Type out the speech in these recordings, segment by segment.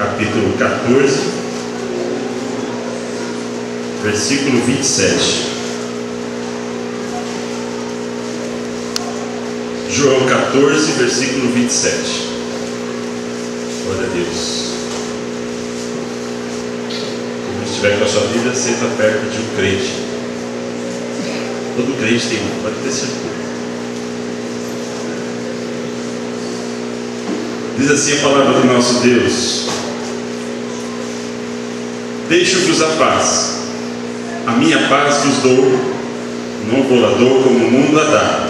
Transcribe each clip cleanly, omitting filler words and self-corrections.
capítulo 14, versículo 27. João 14, versículo 27. Glória a Deus. Quando estiver com a sua Bíblia, senta perto de um crente. Todo crente tem um, pode ter certeza. Diz assim a palavra do nosso Deus: deixo-vos a paz, a minha paz vos dou, não vou lá dou como o mundo a dá.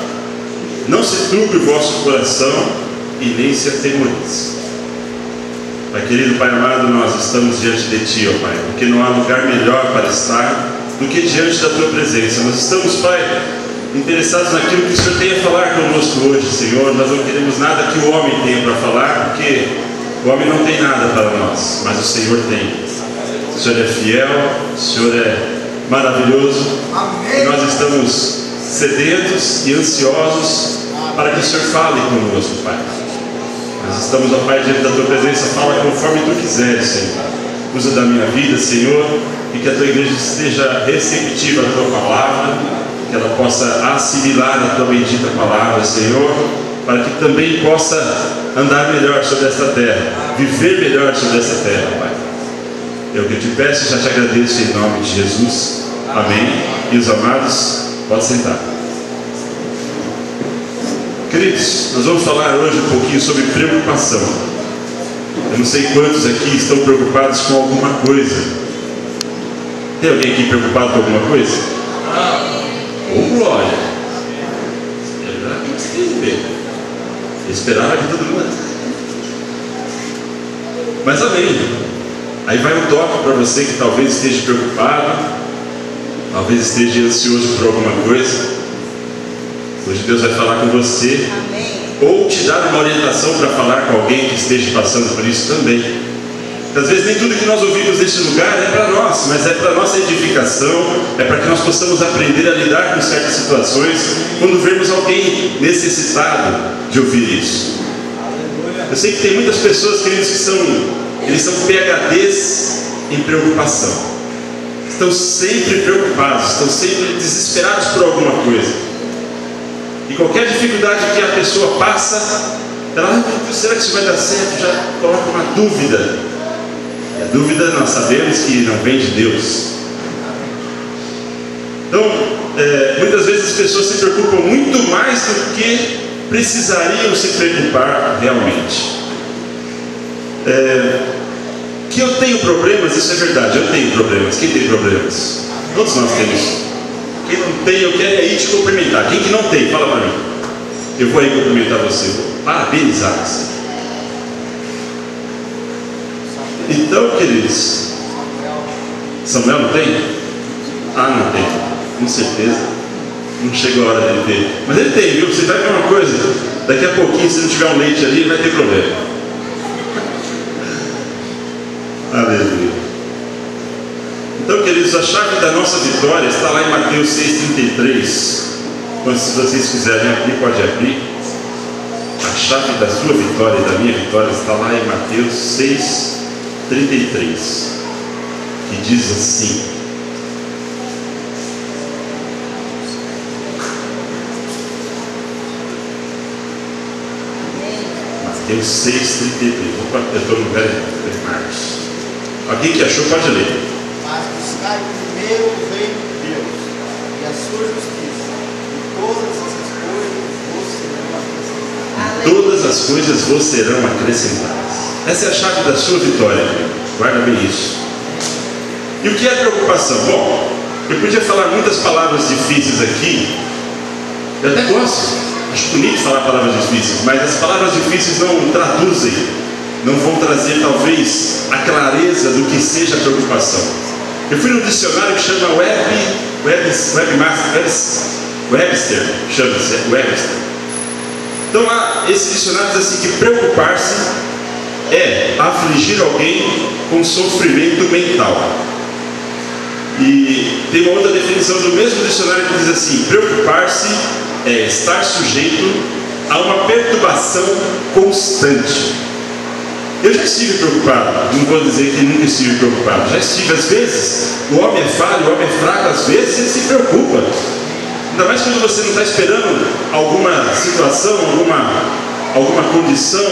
Não se turbe o vosso coração e nem se atemorize. Pai querido, Pai amado, nós estamos diante de Ti, ó Pai, porque não há lugar melhor para estar do que diante da Tua presença. Nós estamos, Pai, interessados naquilo que o Senhor tem a falar conosco hoje, Senhor. Nós não queremos nada que o homem tenha para falar, porque o homem não tem nada para nós, mas o Senhor tem. O Senhor é fiel, o Senhor é maravilhoso. Amém. E nós estamos sedentos e ansiosos para que o Senhor fale conosco, Pai. Nós estamos, ó Pai, diante da Tua presença. Fala conforme Tu quiseres, Senhor. Usa da minha vida, Senhor, e que a Tua igreja esteja receptiva à Tua palavra, que ela possa assimilar a Tua bendita palavra, Senhor, para que também possa andar melhor sobre esta terra, viver melhor sobre esta terra, Pai. Eu que te peço e já te agradeço em nome de Jesus. Amém. E os amados, pode sentar. Queridos, nós vamos falar hoje um pouquinho sobre preocupação. Eu não sei quantos aqui estão preocupados com alguma coisa. Tem alguém aqui preocupado com alguma coisa? Ô glória! Eu esperava que todo mundo. Mas amém. Aí vai um toque para você que talvez esteja preocupado, talvez esteja ansioso por alguma coisa. Hoje Deus vai falar com você. Amém. Ou te dar uma orientação para falar com alguém que esteja passando por isso também. Às vezes nem tudo que nós ouvimos neste lugar é para nós, mas é para nossa edificação, é para que nós possamos aprender a lidar com certas situações quando vemos alguém necessitado de ouvir isso. Eu sei que tem muitas pessoas, queridos, que eles são PhDs em preocupação. Estão sempre preocupados, estão sempre desesperados por alguma coisa. E qualquer dificuldade que a pessoa passa, ela, será que isso vai dar certo? Já coloca uma dúvida. E a dúvida nós sabemos que não vem de Deus. Então, muitas vezes as pessoas se preocupam muito mais do que precisariam se preocupar realmente. Que eu tenho problemas, isso é verdade, eu tenho problemas. Quem tem problemas? Todos nós temos. Quem não tem, eu quero ir te cumprimentar. Quem que não tem, fala para mim. Eu vou aí cumprimentar você, vou parabenizar você. Então, queridos, Samuel não tem? Ah, não tem, com certeza. Não chegou a hora dele ter. Mas ele tem, viu? Você vai ver uma coisa, daqui a pouquinho, se não tiver um leite ali, vai ter problema. Aleluia. Então, queridos, a chave da nossa vitória está lá em Mateus 6,33. Então, se vocês quiserem abrir, pode abrir. A chave da sua vitória e da minha vitória está lá em Mateus 6,33, que diz assim: Mateus 6,33. Opa, eu estou no lugar de Marcos. Alguém que achou, pode ler. Mas buscai primeiro o reino de Deus e a sua justiça, e todas as coisas vos serão acrescentadas. Essa é a chave da sua vitória. Guarda bem isso. E o que é preocupação? Bom, eu podia falar muitas palavras difíceis aqui. Eu até gosto, acho bonito falar palavras difíceis, mas as palavras difíceis não traduzem, não vão trazer talvez a clareza do que seja preocupação. Eu fui num dicionário que chama Webster, chama-se Webster. Então lá, esse dicionário diz assim que preocupar-se é afligir alguém com sofrimento mental. E tem uma outra definição do mesmo dicionário que diz assim: preocupar-se é estar sujeito a uma perturbação constante. Eu já estive preocupado, não vou dizer que nunca estive preocupado, já estive. Às vezes, o homem é falho, o homem é fraco, às vezes ele se preocupa. Ainda mais quando você não está esperando alguma situação, alguma condição,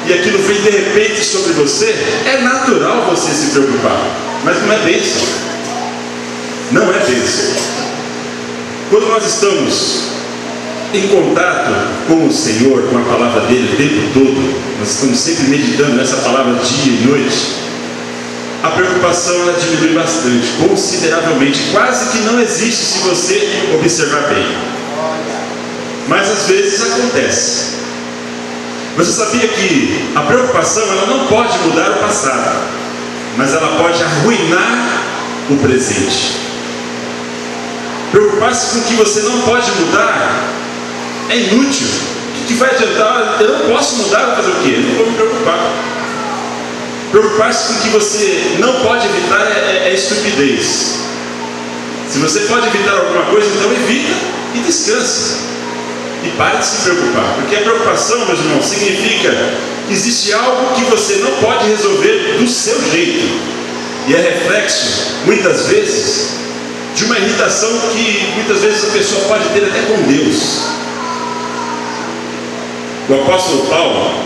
e aquilo vem de repente sobre você. É natural você se preocupar, mas não é bênção. Não é bênção. Quando nós estamos em contato com o Senhor, com a palavra dele o tempo todo, nós estamos sempre meditando nessa palavra dia e noite, a preocupação ela diminui bastante, consideravelmente, quase que não existe se você observar bem. Mas às vezes acontece. Você sabia que a preocupação ela não pode mudar o passado, mas ela pode arruinar o presente. Preocupar-se com o que você não pode mudar é inútil. O que vai adiantar? Eu não posso mudar, vou fazer o quê? Eu não vou me preocupar. Preocupar-se com o que você não pode evitar é estupidez. Se você pode evitar alguma coisa, então evita e descanse. E pare de se preocupar. Porque a preocupação, meus irmãos, significa que existe algo que você não pode resolver do seu jeito. E é reflexo, muitas vezes, de uma irritação que muitas vezes a pessoa pode ter até com Deus. O apóstolo Paulo,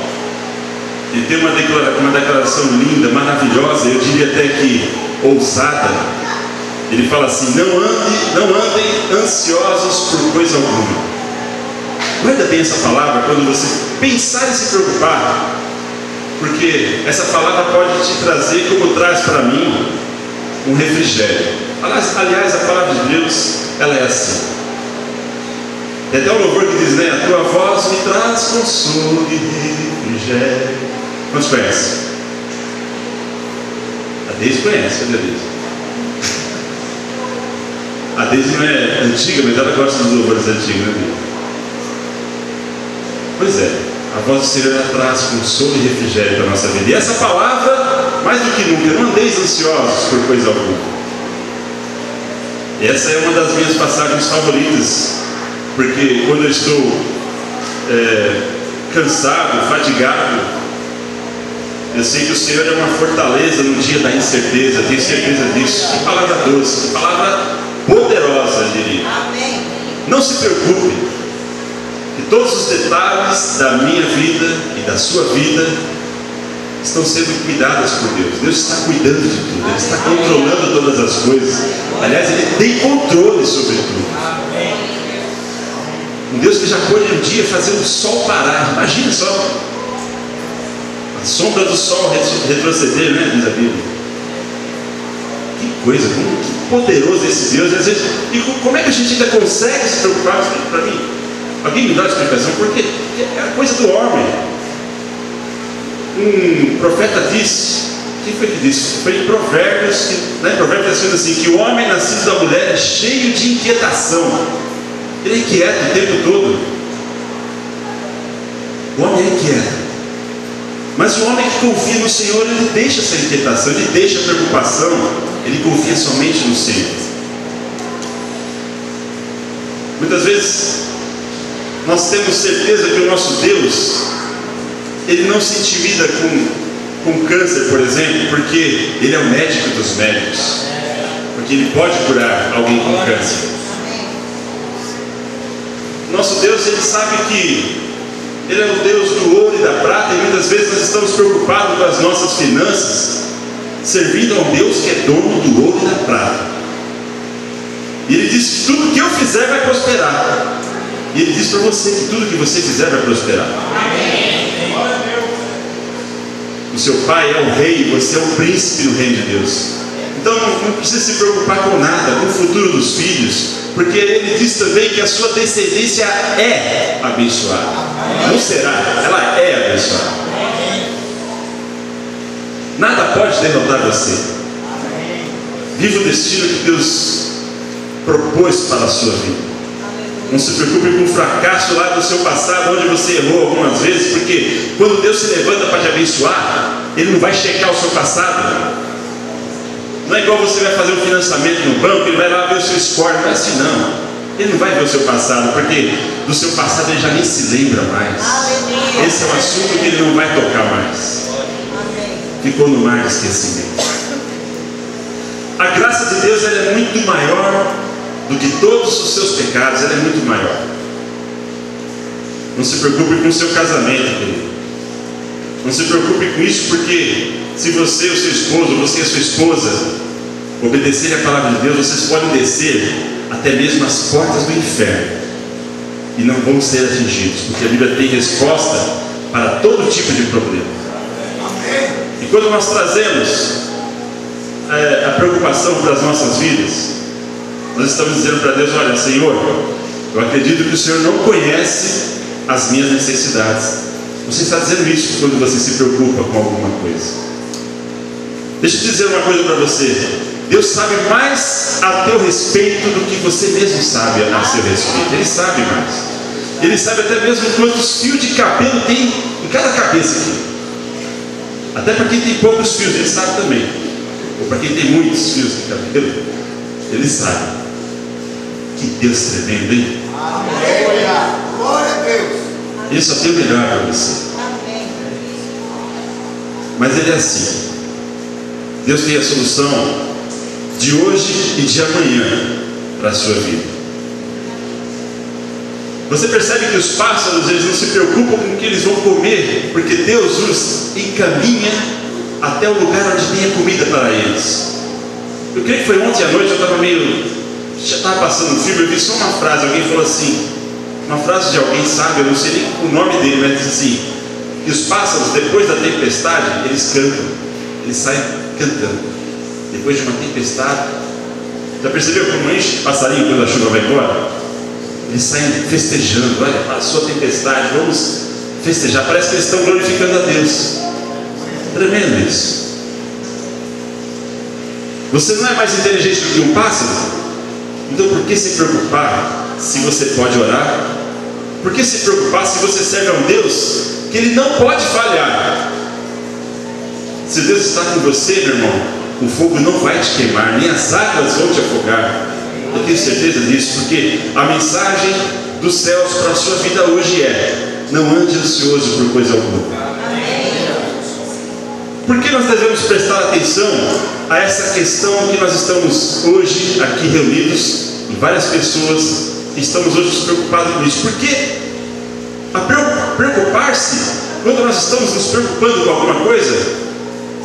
ele tem uma declaração linda, maravilhosa, eu diria até que ousada. Ele fala assim: não andem ansiosos por coisa alguma. Guarda bem essa palavra quando você pensar em se preocupar, porque essa palavra pode te trazer, como traz para mim, um refrigério. Aliás, a palavra de Deus, ela é assim. Tem até um louvor que diz, né? A tua voz me traz consolo e refrigério. Quantos conhecem? A Deise conhece, cadê a Deise? A Deise não é antiga, mas ela gosta dos louvores antigos, né? Pois é, a voz do Senhor traz consolo e refrigério para a nossa vida. E essa palavra, mais do que nunca, não andeis ansiosos por coisa alguma. E essa é uma das minhas passagens favoritas, porque quando eu estou cansado, fadigado, eu sei que o Senhor é uma fortaleza no dia da incerteza. Tenho certeza disso. Que palavra doce, que palavra poderosa, eu diria. Amém. Não se preocupe, que todos os detalhes da minha vida e da sua vida estão sendo cuidados por Deus. Deus está cuidando de tudo, Ele está controlando todas as coisas. Aliás, Ele tem controle sobre tudo. Um Deus que já pôde um dia fazer o sol parar. Imagina só, a sombra do sol retroceder, né? Diz a Bíblia. Que coisa, que poderoso esse Deus. Às vezes, e como é que a gente ainda consegue se preocupar para mim? Alguém me dá a explicação? Porque é a coisa do homem. Um profeta disse, quem foi que disse? Foi em Provérbios, Provérbios está assim, que o homem nascido da mulher é cheio de inquietação. Ele é inquieto o tempo todo. O homem é inquieto. Mas o homem que confia no Senhor, ele deixa essa inquietação, ele deixa a preocupação, ele confia somente no Senhor. Muitas vezes nós temos certeza que o nosso Deus, Ele não se intimida com câncer, por exemplo, porque Ele é o médico dos médicos, porque Ele pode curar alguém com câncer. Nosso Deus, Ele sabe que Ele é o Deus do ouro e da prata, e muitas vezes nós estamos preocupados com as nossas finanças, servindo a um Deus que é dono do ouro e da prata. E Ele diz que tudo que eu fizer vai prosperar. E Ele diz para você que tudo que você fizer vai prosperar. O seu pai é o rei, você é o príncipe do reino de Deus. Então não precisa se preocupar com nada, com o futuro dos filhos, porque Ele diz também que a sua descendência é abençoada. Não será, ela é abençoada. Nada pode derrotar você. Viva o destino que Deus propôs para a sua vida. Não se preocupe com o fracasso lá do seu passado, onde você errou algumas vezes, porque quando Deus se levanta para te abençoar, Ele não vai checar o seu passado. Não é igual você vai fazer um financiamento no banco, Ele vai lá ver o seu score. Não é assim não. Ele não vai ver o seu passado, porque do seu passado ele já nem se lembra mais. Esse é um assunto que ele não vai tocar mais. Ficou no mar de esquecimento. A graça de Deus ela é muito maior do que todos os seus pecados. Ela é muito maior. Não se preocupe com o seu casamento, querido. Não se preocupe com isso, porque se você, o seu esposo, você e a sua esposa obedecerem a palavra de Deus, vocês podem descer até mesmo as portas do inferno e não vão ser atingidos, porque a Bíblia tem resposta para todo tipo de problema. E quando nós trazemos a preocupação para as nossas vidas, nós estamos dizendo para Deus: olha, Senhor, eu acredito que o Senhor não conhece as minhas necessidades. Você está dizendo isso quando você se preocupa com alguma coisa. Deixa eu te dizer uma coisa para você: Deus sabe mais a teu respeito do que você mesmo sabe a seu respeito. Ele sabe mais. Ele sabe até mesmo quantos fios de cabelo tem em cada cabeça aqui. Até para quem tem poucos fios, ele sabe também. Ou para quem tem muitos fios de cabelo, ele sabe. Que Deus tremendo, hein? Aleluia! Glória a Deus! Ele só tem o melhor para você. Mas ele é assim. Deus tem a solução de hoje e de amanhã para a sua vida. Você percebe que os pássaros, eles não se preocupam com o que eles vão comer, porque Deus os encaminha até o lugar onde tem a comida para eles. Eu creio que foi ontem à noite, já estava passando um filme, eu vi só uma frase, alguém falou assim, uma frase de alguém sábio, eu não sei nem o nome dele, mas diz assim: que os pássaros, depois da tempestade, eles cantam, eles saem cantando. Depois de uma tempestade, já percebeu como enche passarinho quando a chuva vai embora? Eles saem festejando. Olha, passou a tempestade, vamos festejar. Parece que eles estão glorificando a Deus. Tremendo isso. Você não é mais inteligente do que um pássaro? Então por que se preocupar se você pode orar? Por que se preocupar se você serve a um Deus que Ele não pode falhar? Se Deus está com você, meu irmão, o fogo não vai te queimar, nem as águas vão te afogar. Eu tenho certeza disso, porque a mensagem dos céus para a sua vida hoje é: não ande ansioso por coisa alguma. Por que nós devemos prestar atenção a essa questão que nós estamos hoje aqui reunidos, e várias pessoas estamos hoje preocupados com isso? Porque preocupar-se, quando nós estamos nos preocupando com alguma coisa,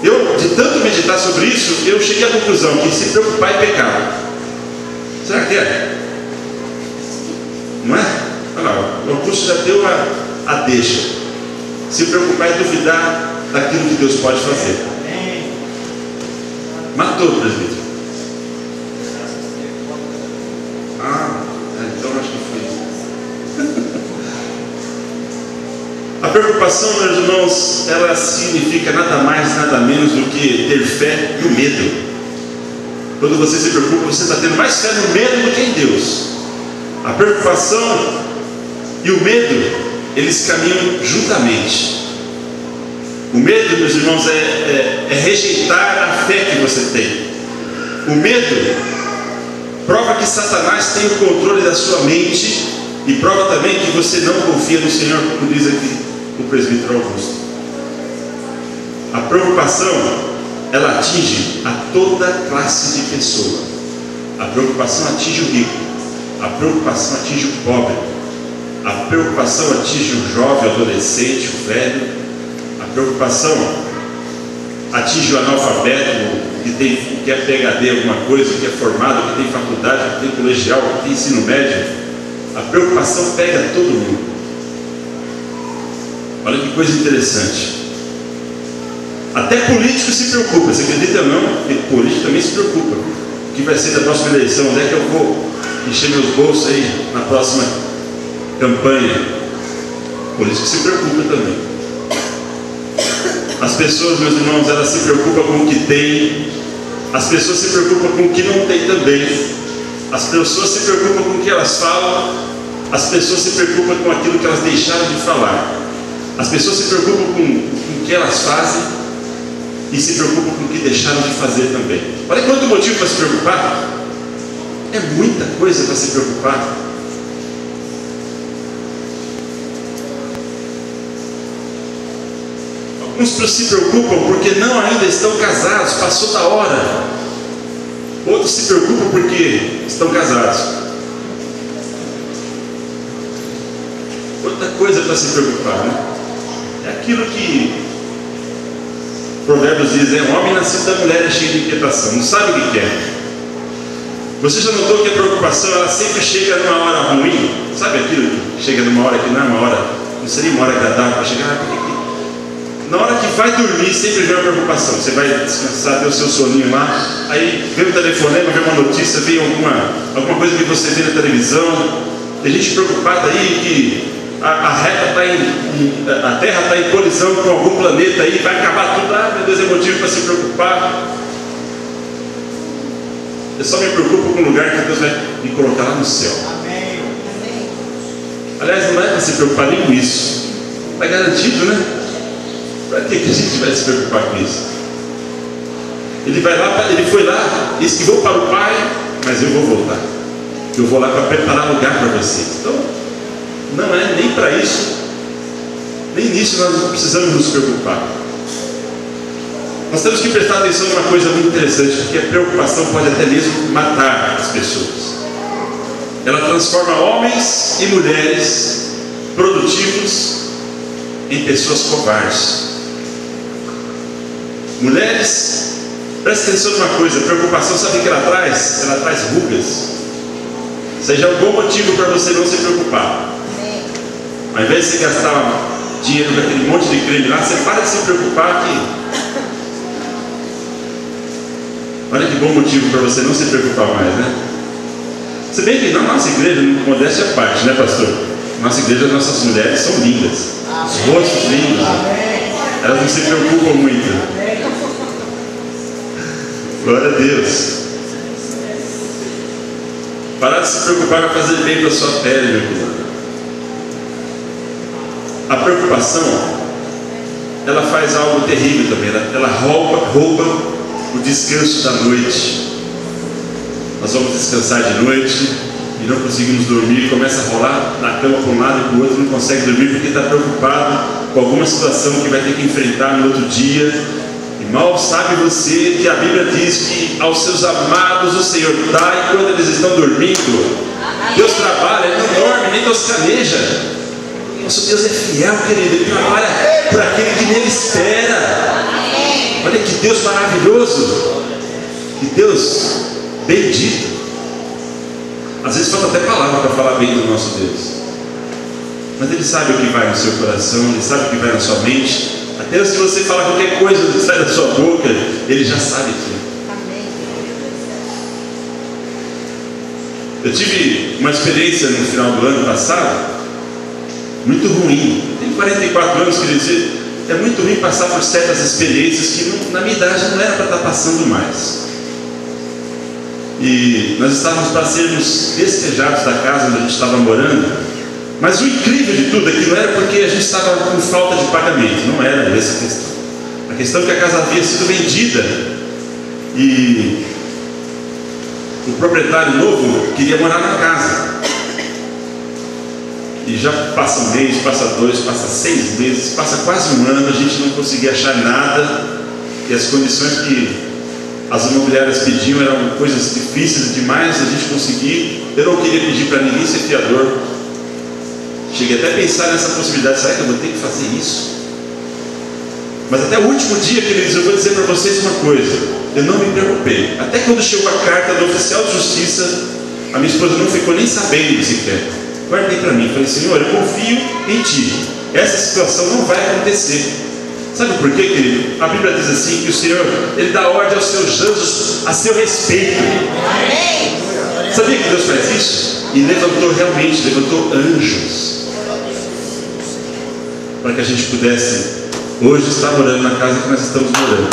eu, de tanto meditar sobre isso, eu cheguei à conclusão que se preocupar é pecado. Será que é? Não é? Olha lá, o Augusto já deu a deixa. Se preocupar é duvidar daquilo que Deus pode fazer. Matou o presbítero. Então acho que foi. A preocupação, meus irmãos, ela significa nada mais, nada menos do que ter fé no medo. Quando você se preocupa, você está tendo mais fé no medo do que em Deus. A preocupação e o medo, eles caminham juntamente. O medo, meus irmãos, é rejeitar a fé que você tem. O medo prova que Satanás tem o controle da sua mente, e prova também que você não confia no Senhor, como diz aqui o presbítero Augusto. A preocupação, ela atinge a toda classe de pessoa. A preocupação atinge o rico, a preocupação atinge o pobre, a preocupação atinge o jovem, o adolescente, o velho. A preocupação atinge o analfabeto, que é PhD alguma coisa, que é formado, que tem faculdade, que tem colegial, que tem ensino médio. A preocupação pega todo mundo. Olha que coisa interessante. Até político se preocupa, você acredita ou não? Porque político também se preocupa. O que vai ser da próxima eleição? Onde é que eu vou encher meus bolsos aí na próxima campanha? Político se preocupa também. As pessoas, meus irmãos, elas se preocupam com o que tem. As pessoas se preocupam com o que não tem também. As pessoas se preocupam com o que elas falam. As pessoas se preocupam com aquilo que elas deixaram de falar. As pessoas se preocupam com o que elas fazem e se preocupam com o que deixaram de fazer também. Olha quanto motivo para se preocupar. É muita coisa para se preocupar. Uns se preocupam porque não ainda estão casados, passou da hora. Outros se preocupam porque estão casados. Outra coisa para se preocupar, né? É aquilo que Provérbios diz: é um homem nascido da mulher, é cheio de inquietação, não sabe o que quer. Você já notou que a preocupação ela sempre chega numa hora ruim? Sabe aquilo que chega numa hora que não é uma hora, não seria uma hora agradável para chegar? Na hora que vai dormir, sempre vem uma preocupação. Você vai descansar, ter o seu soninho lá, aí vem um telefonema, vem uma notícia, vem alguma coisa que você vê na televisão. Tem gente preocupada aí que a Terra está em colisão com algum planeta aí, vai acabar tudo. Ah, meu Deus, é motivo para se preocupar. Eu só me preocupo com o lugar que Deus vai me colocar lá no céu. Aliás, não é para se preocupar nem com isso. Está garantido, né? Para que a gente vai se preocupar com isso? Ele foi lá, esquivou para o Pai, mas eu vou voltar. Eu vou lá para preparar lugar para vocês. Então, não é nem para isso, nem nisso nós precisamos nos preocupar. Nós temos que prestar atenção numa coisa muito interessante, porque a preocupação pode até mesmo matar as pessoas. Ela transforma homens e mulheres produtivos em pessoas covardes. Mulheres, presta atenção numa coisa: a preocupação, sabe o que ela traz? Ela traz rugas. Seja um bom motivo para você não se preocupar. Ao invés de você gastar dinheiro com aquele monte de creme lá, você para de se preocupar que... Olha que bom motivo para você não se preocupar mais, né? Se bem que na nossa igreja, modéstia à parte, né, pastor? Nossa igreja, nossas mulheres são lindas, os rostos lindos, elas não se preocupam muito. Glória a Deus. Parar de se preocupar vai fazer bem para a sua pele, meu querido. A preocupação, ela faz algo terrível também. Ela rouba o descanso da noite. Nós vamos descansar de noite e não conseguimos dormir, começa a rolar na cama para um lado e para o outro, não consegue dormir porque está preocupado com alguma situação que vai ter que enfrentar no outro dia. E mal sabe você que a Bíblia diz que aos seus amados o Senhor dá enquanto eles estão dormindo. Deus trabalha, Ele não dorme, nem toscaneja. Nosso Deus é fiel, querido, Ele trabalha por aquele que nele espera. Olha que Deus maravilhoso, que Deus bendito. Às vezes falta até palavra para falar bem do nosso Deus, mas Ele sabe o que vai no seu coração, Ele sabe o que vai na sua mente. Até antes de você falar qualquer coisa que sai da sua boca, Ele já sabe tudo. Eu tive uma experiência no final do ano passado muito ruim. Tenho 44 anos, quer dizer, é muito ruim passar por certas experiências que na minha idade não era para estar passando mais. E nós estávamos para sermos despejados da casa onde a gente estava morando. Mas o incrível de tudo é que não era porque a gente estava com falta de pagamento, não era essa a questão. A questão é que a casa havia sido vendida e o proprietário novo queria morar na casa. E já passa um mês, passa 2, passa 6 meses, passa quase um ano, a gente não conseguia achar nada, e as condições que as imobiliárias pediam eram coisas difíceis demais a gente conseguir. Eu não queria pedir para ninguém ser fiador. Cheguei até a pensar nessa possibilidade: será que eu vou ter que fazer isso? Mas até o último dia, queridos, eu vou dizer para vocês uma coisa: eu não me preocupei. Até quando chegou a carta do oficial de justiça, a minha esposa não ficou nem sabendo sequer. Guardei para mim, falei: Senhor, eu confio em Ti, essa situação não vai acontecer. Sabe por quê, querido? A Bíblia diz assim, que o Senhor, Ele dá ordem aos seus anjos a seu respeito. Sabia que Deus faz isso? E levantou anjos para que a gente pudesse hoje estar morando na casa que nós estamos morando.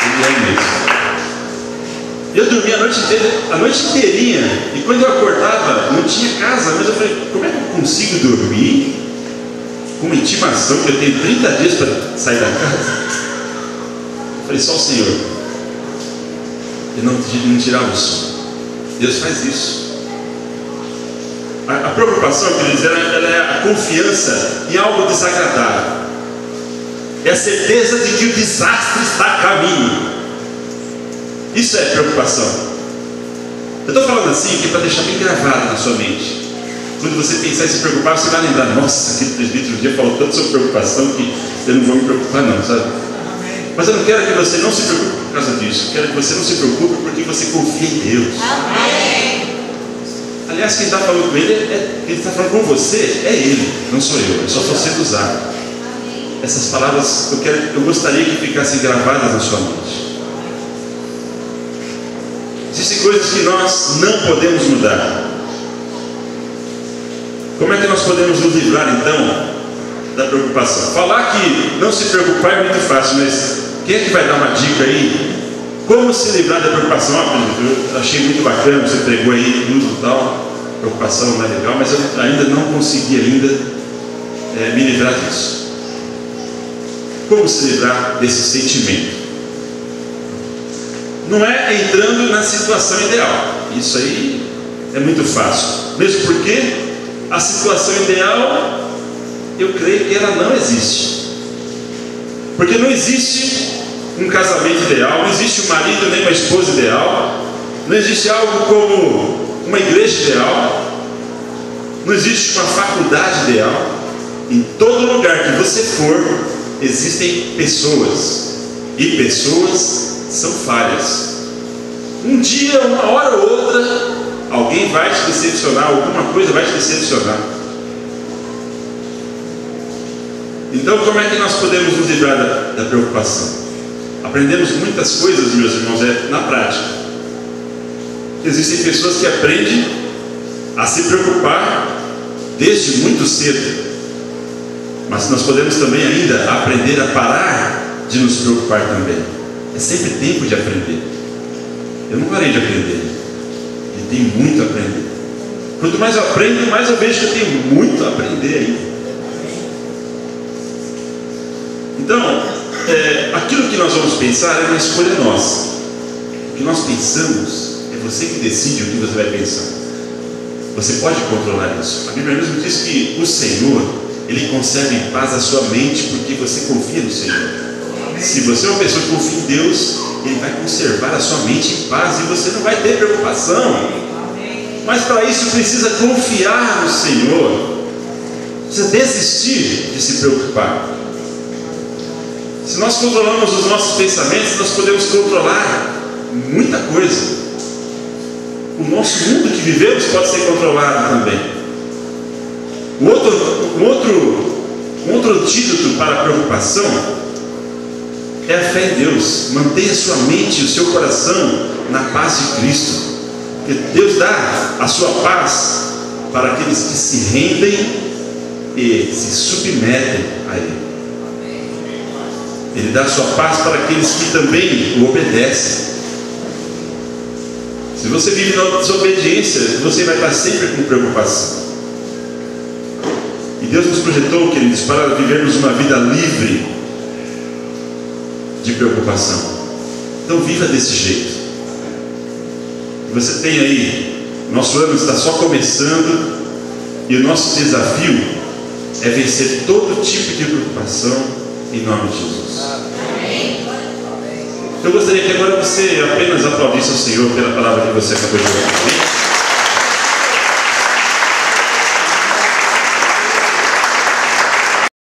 Ele é mesmo. Eu dormi a noite inteirinha, e quando eu acordava não tinha casa, mas eu falei: como é que eu consigo dormir com uma intimação que eu tenho 30 dias para sair da casa? Eu falei: só o Senhor. Eu não tirava o sono. Deus faz isso. A preocupação, queridos, ela é a confiança em algo desagradável. É a certeza de que o desastre está a caminho. Isso é preocupação. Eu estou falando assim que é para deixar bem gravado na sua mente. Quando você pensar em se preocupar, você vai lembrar: nossa, aquele presbítero um dia falou tanto sobre preocupação que eu não vou me preocupar não, sabe? Mas eu não quero que você não se preocupe por causa disso. Eu quero que você não se preocupe porque você confia em Deus. Amém. Aliás, quem está falando com ele, quem está falando com você é Ele, não sou eu. Eu só estou sendo usado. Essas palavras eu gostaria que ficassem gravadas na sua mente. Existem coisas que nós não podemos mudar. Como é que nós podemos nos livrar então da preocupação? Falar que não se preocupar é muito fácil, mas quem é que vai dar uma dica aí? Como se livrar da preocupação? Eu achei muito bacana, você pregou aí tudo e tal. Preocupação não é legal, mas eu ainda não consegui me livrar disso. Como se livrar desse sentimento? Não é entrando na situação ideal. Isso aí é muito fácil. Mesmo porque a situação ideal, eu creio que ela não existe. Porque não existe um casamento ideal, não existe um marido nem uma esposa ideal, não existe algo como uma igreja ideal, não existe uma faculdade ideal. Em todo lugar que você for, existem pessoas, e pessoas são falhas. Um dia, uma hora ou outra, alguém vai te decepcionar, alguma coisa vai te decepcionar. Então, como é que nós podemos nos livrar da preocupação? Aprendemos muitas coisas, meus irmãos, na prática. Existem pessoas que aprendem a se preocupar desde muito cedo. Mas nós podemos também ainda aprender a parar de nos preocupar também. É sempre tempo de aprender. Eu não parei de aprender. E tenho muito a aprender. Quanto mais eu aprendo, mais eu vejo que eu tenho muito a aprender ainda. Então, aquilo que nós vamos pensar é uma escolha nossa. O que nós pensamos é você que decide o que você vai pensar. Você pode controlar isso. A Bíblia mesmo diz que o Senhor, Ele conserva em paz a sua mente porque você confia no Senhor. Se você é uma pessoa que confia em Deus, Ele vai conservar a sua mente em paz e você não vai ter preocupação. Mas para isso precisa confiar no Senhor. Precisa desistir de se preocupar. Se nós controlamos os nossos pensamentos, nós podemos controlar muita coisa. O nosso mundo que vivemos pode ser controlado também. Um outro antídoto para a preocupação é a fé em Deus. Mantenha sua mente e o seu coração na paz de Cristo. Porque Deus dá a sua paz para aqueles que se rendem e se submetem a Ele. Ele dá a sua paz para aqueles que também o obedecem. Se você vive na desobediência, você vai estar sempre com preocupação. E Deus nos projetou, queridos, para vivermos uma vida livre de preocupação. Então viva desse jeito. Você tem aí, nosso ano está só começando, e o nosso desafio é vencer todo tipo de preocupação em nome de Jesus. Eu gostaria que agora você apenas aplaudisse ao Senhor pela palavra que você acabou de ouvir.